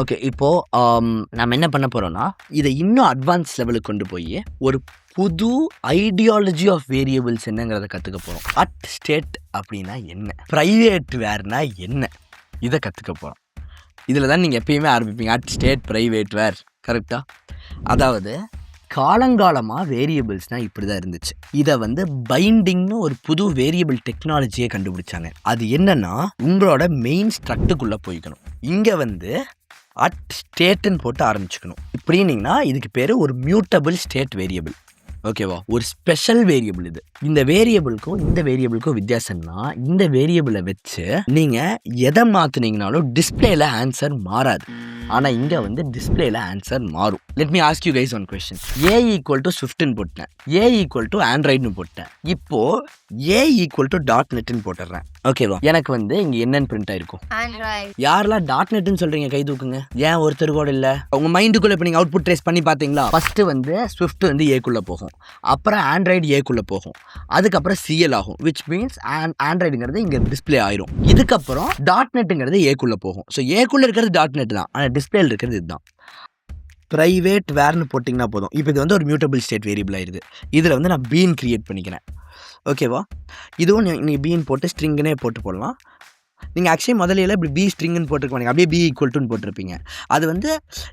Okay. இப்போது நம்ம என்ன பண்ண போகிறோம்னா, இதை இன்னும் அட்வான்ஸ் லெவலுக்கு கொண்டு போய் ஒரு புது ஐடியாலஜி ஆஃப் வேரியபிள்ஸ் என்னங்கிறத கற்றுக்க போகிறோம். அட் ஸ்டேட் அப்படின்னா என்ன, ப்ரைவேட் வேர்னா என்ன, இதை கற்றுக்க போகிறோம். இதில் தான் நீங்கள் எப்பயுமே ஆரம்பிப்பீங்க, அட் ஸ்டேட் ப்ரைவேட் வேர். கரெக்டாக? அதாவது காலங்காலமாக வேரியபிள்ஸ்னால் இப்படி தான் இருந்துச்சு. இதை பைண்டிங்னு ஒரு புது வேரியபிள் டெக்னாலஜியை கண்டுபிடிச்சாங்க. அது என்னன்னா, உங்களோட மெயின் ஸ்ட்ரக்டுக்குள்ளே போய்க்கணும். இங்கே அட் ஸ்டேட்டுன்னு போட்டு ஆரம்பிச்சுக்கணும். இப்படின்னீங்கன்னா இதுக்கு பேர் ஒரு மியூட்டபிள் ஸ்டேட் வேரியபிள். ஓகேவா? ஒரு ஸ்பெஷல் வேரியபிள் இது. இந்த வேரியபிளுக்கும் இந்த வேரியபிளுக்கும் வித்தியாசம்னா, இந்த வேரியபிளை வச்சு நீங்கள் எதை மாற்றினீங்கனாலும் டிஸ்பிளேல ஆன்சர் மாறாது. ஆனால் இங்கே டிஸ்பிளேல ஆன்சர் மாறும். Let me ask you guys one question. A equal to ஸ்விஃப்ட்னு போட்டேன், ஏ ஈக்குவல் டு ஆண்ட்ராய்டுன்னு போட்டேன். இப்போது ஏ ஈக்குவல் டு .NETன்னு போட்டுடுறேன். ஓகேவா? எனக்கு இங்கே என்னன்னு பிரிண்ட் ஆயிருக்கும்? யாரெல்லாம் .NETன்னு சொல்கிறீங்க கை தூக்குங்க. ஏன் ஒருத்தர் கூட இல்லை? உங்கள் மைண்டுக்குள்ளே இப்போ நீங்கள் அவுட்புட் ட்ரேஸ் பண்ணி பார்த்தீங்களா? ஃபஸ்ட்டு ஸ்விஃப்ட் ஏக்குள்ளே போகும், அப்புறம் ஆண்ட்ராய்டு ஏக்குள்ளே போகும், அதுக்கப்புறம் சிஎல் ஆகும். விச் மீன்ஸ் ஆண்ட்ராய்டுங்கிறது இங்கே டிஸ்பிளே ஆயிரும். இதுக்கப்புறம் .NETங்கிறது ஏக்குள்ளே போகும். ஸோ ஏக்குள்ளே இருக்கிறது .NET தான், ஆனால் டிஸ்பிளேல இருக்கிறது இதுதான். ப்ரைவேட் வேர்னு போட்டிங்கன்னா போதும். இப்போ இது ஒரு மியூட்டபிள் ஸ்டேட் வேரியபிள் ஆயிடுது. இதில் நான் பீன் கிரியேட் பண்ணிக்கிறேன். ஓகேவா? இதுவும் நீங்கள் பீன் போட்டு ஸ்ட்ரிங்குனே போடலாம். நீங்கள் ஆக்சுவலி முதல்ல இப்படி பி ஸ்ட்ரிங்குன்னு போட்டுருக்க மாட்டீங்க, அப்படியே பி ஈக்குவல் டுன்னு போட்டிருப்பீங்க. அது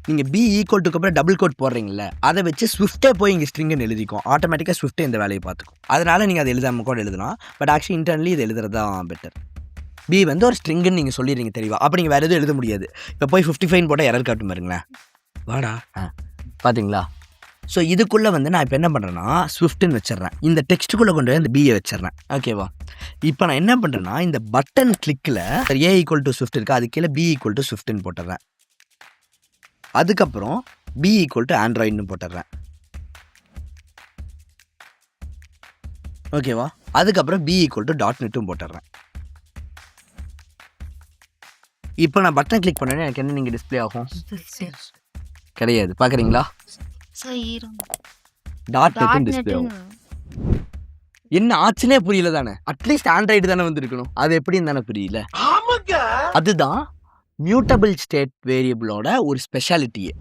நீங்கள் பி ஈக்குவல் டுக்கு அப்புறம் டபுள் கோட் போடுறீங்களே, அதை வச்சு ஸ்விஃப்ட்டே போய் இங்கே ஸ்ட்ரிங்குன்னு எழுதிக்கும். ஆட்டோமேட்டிக்காக ஸ்விஃப்ட்டே இந்த வேலையை பார்த்துக்கும். அதனால் நீங்கள் அதை எழுதாமல் கூட எழுதலாம். பட் ஆக்சுவலி இன்டர்னலி இது எழுதுறது தான் பெட்டர். பி ஒரு ஸ்ட்ரிங்குன்னு நீங்கள் சொல்லிடுறீங்க தெரியவா? அப்போ நீங்கள் வேறு எதுவும் எழுத முடியாது. இப்போ போய் 55 போட்டால் எரர் காட்டும் பாருங்களேன். வாடா. பார்த்தீங்களா? ஸோ இதுக்குள்ளே நான் இப்போ என்ன பண்ணுறேன்னா, ஸ்விஃப்ட்னு வச்சிட்றேன். இந்த டெக்ஸ்ட்டுக்குள்ளே கொண்டு போய் அந்த பிஏ வச்சிட்றேன். ஓகேவா? இப்போ நான் என்ன பண்ணுறேன்னா, இந்த பட்டன் கிளிக்கில் ஏ ஈக்குவல் டு ஸ்விஃப்ட் இருக்கா, அது கீழே பி ஈக்குவல் டு ஸ்விஃப்ட்னு போட்டுடுறேன். அதுக்கப்புறம் பி ஈக்குவல் டு ஆண்ட்ராய்டுன்னு போட்டுடுறேன். ஓகேவா? அதுக்கப்புறம் பி ஈக்குவல் டு .NETட்டும் போட்டுடுறேன். இப்போ நான் பட்டன் கிளிக் பண்ணேன்னா எனக்கு என்ன நீங்கள் டிஸ்பிளே ஆகும்? கிடையாது. பார்க்குறீங்களா? .NETம் டிஸ்பிளே ஆகும். என்ன ஆச்சுன்னே புரியல தானே? அட்லீஸ்ட் ஆண்ட்ராய்டு தானே இருக்கணும். அது எப்படின்னு தானே புரியல. அதுதான் மியூட்டபிள் ஸ்டேட் வேரியபிளோட ஒரு ஸ்பெஷாலிட்டியே.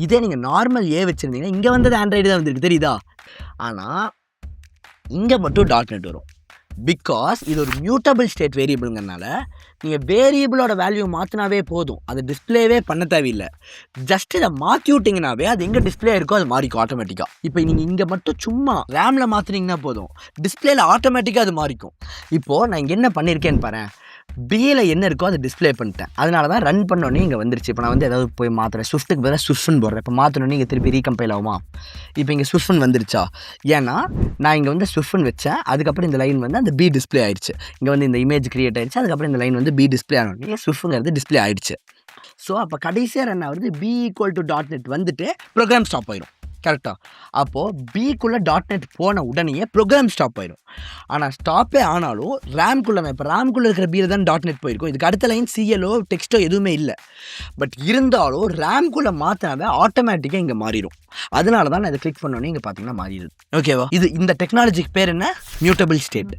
இதே நீங்கள் நார்மல் ஏ வச்சுருந்தீங்கன்னா இங்கே ஆண்ட்ராய்டு தான் வந்துருக்கு, தெரியுதா? ஆனால் இங்கே மட்டும் .NET வரும். பிகாஸ் இது ஒரு மியூட்டபிள் ஸ்டேட் வேரியபிள்ங்கிறனால நீங்கள் வேரியபிளோட வேல்யூ மாற்றினாவே போதும், அது டிஸ்பிளேவே பண்ண தேவையில்லை. ஜஸ்ட் இதை மாற்றி விட்டிங்கனாவே அது எங்கே டிஸ்பிளே இருக்கோ அது மாறிக்கும் ஆட்டோமேட்டிக்காக. இப்போ நீங்கள் இங்கே மட்டும் சும்மா ரேமில் மாற்றினீங்கன்னா போதும், டிஸ்பிளேல ஆட்டோமேட்டிக்காக அது மாறிக்கும். இப்போது நான் இங்கே என்ன பண்ணியிருக்கேன்னு பாரு, பியில் என்ன இருக்கோ அதை டிஸ்பிளே பண்ணிட்டேன். அதனால தான் ரன் பண்ணோன்னே இங்கே வந்துருச்சு. இப்போ நான் ஏதாவது போய் மாற்றுறேன், ஸ்விஃப்ட்டுக்கு பதிலாக ஸ்விஃப்ட்னு போடுறேன். இப்போ மாற்றினோன்னே இங்கே திருப்பி ரீகம்பைல் ஆகுமா? இப்போ இங்கே ஸ்விஃப்ட்னு வந்துருச்சா? ஏன்னா நான் இங்கே ஸ்விஃப்ட்னு வச்சேன், அதுக்கப்புறம் இந்த லைன் அந்த பி டிஸ்பிளே ஆயிடுச்சு. இங்கே இந்த இமேஜ் கிரியேட் ஆயிடுச்சு, அதுக்கப்புறம் இந்த லைன் பி டிஸ்பிளே ஆனோடனே ஸ்விஃப்ட்ங்கிறது டிஸ்பிளே ஆயிடுச்சு. ஸோ அப்போ கடைசியாக ரன் ஆகுது பி ஈக்குவல் டு .NET வந்துட்டு ப்ரோக்ராம் ஸ்டாப் ஆயிடும். கரெக்டாக? அப்போது பிக்குள்ளே .NET போன உடனே ப்ரோக்ராம் ஸ்டாப் ஆயிடும். ஆனால் ஸ்டாப்பே ஆனாலும் ரேம்குள்ளே, இப்போ ரேம்குள்ளே இருக்கிற பியில் தான் .NET போயிருக்கும். இதுக்கு அடுத்த லைன் சிஎலோ டெக்ஸ்ட்டோ எதுவுமே இல்லை. பட் இருந்தாலும் ரேம்குள்ளே மாற்றினாவே ஆட்டோமேட்டிக்காக இங்கே மாறிடும். அதனால தான் நான் இதை கிளிக் பண்ணோன்னே இங்கே பார்த்தீங்கன்னா மாறிடுது. ஓகேவா? இந்த டெக்னாலஜிக்கு பேர் என்ன? Mutable state.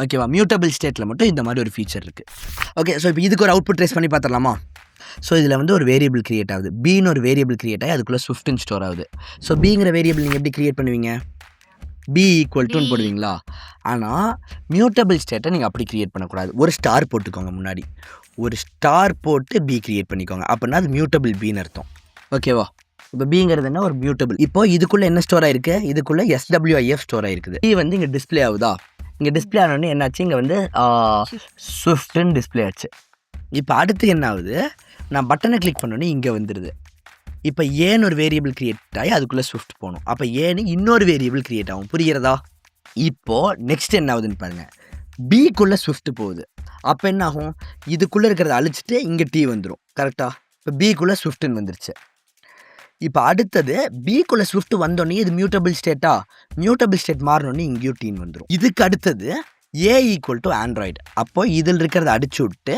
ஓகேவா? மியூட்டபிள் ஸ்டேட்டில் மட்டும் இந்த மாதிரி ஒரு ஃபீச்சர் இருக்குது. ஓகே. ஸோ இப்போ இதுக்கு ஒரு அவுட்புட் ட்ரேஸ் பண்ணி பார்த்துடலாமா? ஸோ இதில் ஒரு வேரியபிள் கிரியேட் ஆகுது, பின்னு ஒரு வேரியபிள் கிரியேட் ஆகி அதுக்குள்ளே ஸ்விஃப்ட்னு ஸ்டோர் ஆகுது. ஸோ பிங்கிற வேரியபிள் நீங்கள் எப்படி கிரியேட் பண்ணுவீங்க? பி ஈக்குவல் டுன்னு போடுவீங்களா? ஆனால் மியூட்டபிள் ஸ்டேட்டை நீங்கள் அப்படி கிரியேட் பண்ணக்கூடாது. ஒரு ஸ்டார் போட்டுக்கோங்க, முன்னாடி ஒரு ஸ்டார் போட்டு பி கிரியேட் பண்ணிக்கோங்க. அப்படின்னா அது மியூட்டபிள் பின்னு அர்த்தம். ஓகேவா? இப்போ பிங்கிறது என்ன? ஒரு மியூட்டபிள். இப்போ இதுக்குள்ளே என்ன ஸ்டோர் ஆயிருக்கு? இதுக்குள்ளே SWIF ஸ்டோர் ஆயிருக்குது. பி இங்கே டிஸ்பிளே ஆகுதா? இங்கே டிஸ்பிளே ஆனோடனே என்னாச்சு? இங்கே ஸ்விஃப்ட்னு டிஸ்பிளே ஆச்சு. இப்போ அடுத்து என்ன ஆகுது? நான் பட்டனை கிளிக் பண்ணோன்னே இங்கே வந்துடுது. இப்போ ஏன்னு ஒரு வேரியபிள் கிரியேட் ஆகி அதுக்குள்ளே ஸ்விஃப்ட் போகணும். அப்போ ஏன்னு இன்னொரு வேரியபிள் கிரியேட் ஆகும். புரிகிறதா? இப்போது நெக்ஸ்ட் என்ன ஆகுதுன்னு பாருங்கள். பிக்குள்ளே ஸ்விஃப்ட் போகுது. அப்போ என்ன ஆகும்? இதுக்குள்ளே இருக்கிறத அழிச்சிட்டு இங்கே டி வந்துடும். கரெக்டாக? இப்போ பிக்குள்ளே ஸ்விஃப்ட்னு வந்துருச்சு. இப்போ அடுத்தது பிக்குள்ளே ஸ்விஃப்ட் வந்தோடனே இது மியூட்டபிள் ஸ்டேட்டா? மியூட்டபிள் ஸ்டேட் மாறினோடனே இங்கேயும் டீன் வந்துடும். இதுக்கு அடுத்தது ஏ ஈக்குவல் டு ஆண்ட்ராய்டு. அப்போ இதில் இருக்கிறத அடிச்சு விட்டு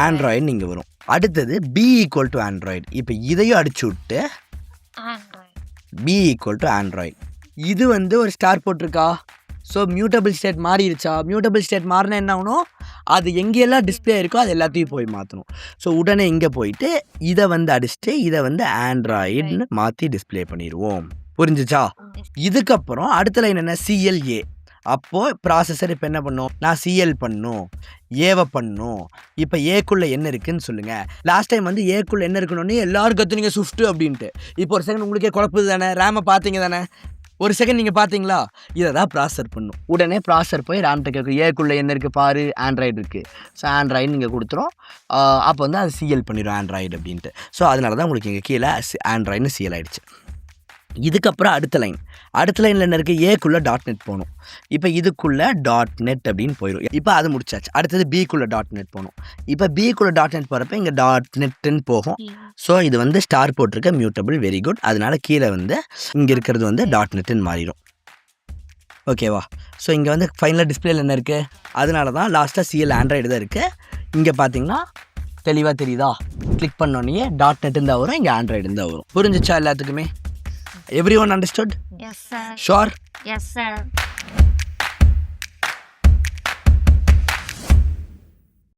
ஆண்ட்ராய்டு இங்கே வரும். அடுத்தது பி ஈக்குவல் டு ஆண்ட்ராய்டு. இப்போ இதையும் அடிச்சு விட்டு பி ஈக்குவல் டு ஆண்ட்ராய்டு. இது ஒரு ஸ்டார் போட்டிருக்கா? ஸோ மியூட்டபிள் ஸ்டேட் மாறிடுச்சா? மியூட்டபிள் ஸ்டேட் மாறினா என்ன ஆகணும்? அது எங்கெல்லாம் டிஸ்பிளே இருக்கோ அது எல்லாத்தையும் போய் மாற்றணும். ஸோ உடனே இங்கே போயிட்டு இதை வந்து அடிச்சுட்டு இதை வந்து ஆண்ட்ராய்டுன்னு மாற்றி டிஸ்பிளே பண்ணிடுவோம். புரிஞ்சுச்சா? இதுக்கப்புறம் அடுத்த லைன் என்ன? CLA. அப்போது ப்ராசஸர் இப்போ என்ன பண்ணும்? நான் CL பண்ணும், ஏவை பண்ணும். இப்போ ஏக்குள்ளே என்ன இருக்குன்னு சொல்லுங்கள். லாஸ்ட் டைம் வந்து ஏக்குள்ளே என்ன இருக்கணும்னு எல்லாரும் கற்றுனீங்க ஸ்விஃப்ட்டு அப்படின்ட்டு. இப்போ ஒரு செகண்ட் உங்களுக்கே குழப்பது தானே? ரேமை பார்த்தீங்க தானே? ஒரு செகண்ட் நீங்கள் பார்த்தீங்களா? இதை தான் ப்ராசஸர் பண்ணும். உடனே ப்ராசஸர் போய் ரேம்கிட்ட கேட்கும், ஏக்குள்ளே என்ன இருக்குது பாரு, ஆண்ட்ராய்டு இருக்குது. ஸோ ஆண்ட்ராய்டு நீங்கள் கொடுத்துரும். அப்போ வந்து அது CL பண்ணிடும் ஆண்ட்ராய்டு அப்படின்ட்டு. ஸோ அதனால தான் உங்களுக்கு இங்கே கீழே ஆண்ட்ராய்டுன்னு CL ஆகிடுச்சு. இதுக்கப்புறம் அடுத்த லைனில் என்ன இருக்குது? ஏக்குள்ளே .NET போகணும். இப்போ இதுக்குள்ளே .NET அப்படின்னு போயிடும். இப்போ அது முடிச்சாச்சு. அடுத்தது பிக்குள்ளே .NET போகணும். இப்போ பிக்குள்ளே .NET போகிறப்ப இங்கே .NETன்னு போகும். ஸோ இது வந்து ஸ்டார் போட்டிருக்க மியூட்டபிள், வெரி குட். அதனால கீழே வந்து இங்கே இருக்கிறது வந்து .NETன்னு மாறிடும். ஓகேவா? ஸோ இங்கே வந்து ஃபைனலாக டிஸ்பிளேல என்ன இருக்குது? அதனால தான் லாஸ்ட்டாக CL ஆண்ட்ராய்டு தான் இருக்குது. இங்கே பார்த்தீங்கன்னா தெளிவாக தெரியுதா? கிளிக் பண்ணோன்னே .NET தான் வரும், இங்கே ஆண்ட்ராய்டு தான் வரும். புரிஞ்சிச்சா எல்லாத்துக்குமே? Everyone understood? Yes, sir. Sure? Yes, sir.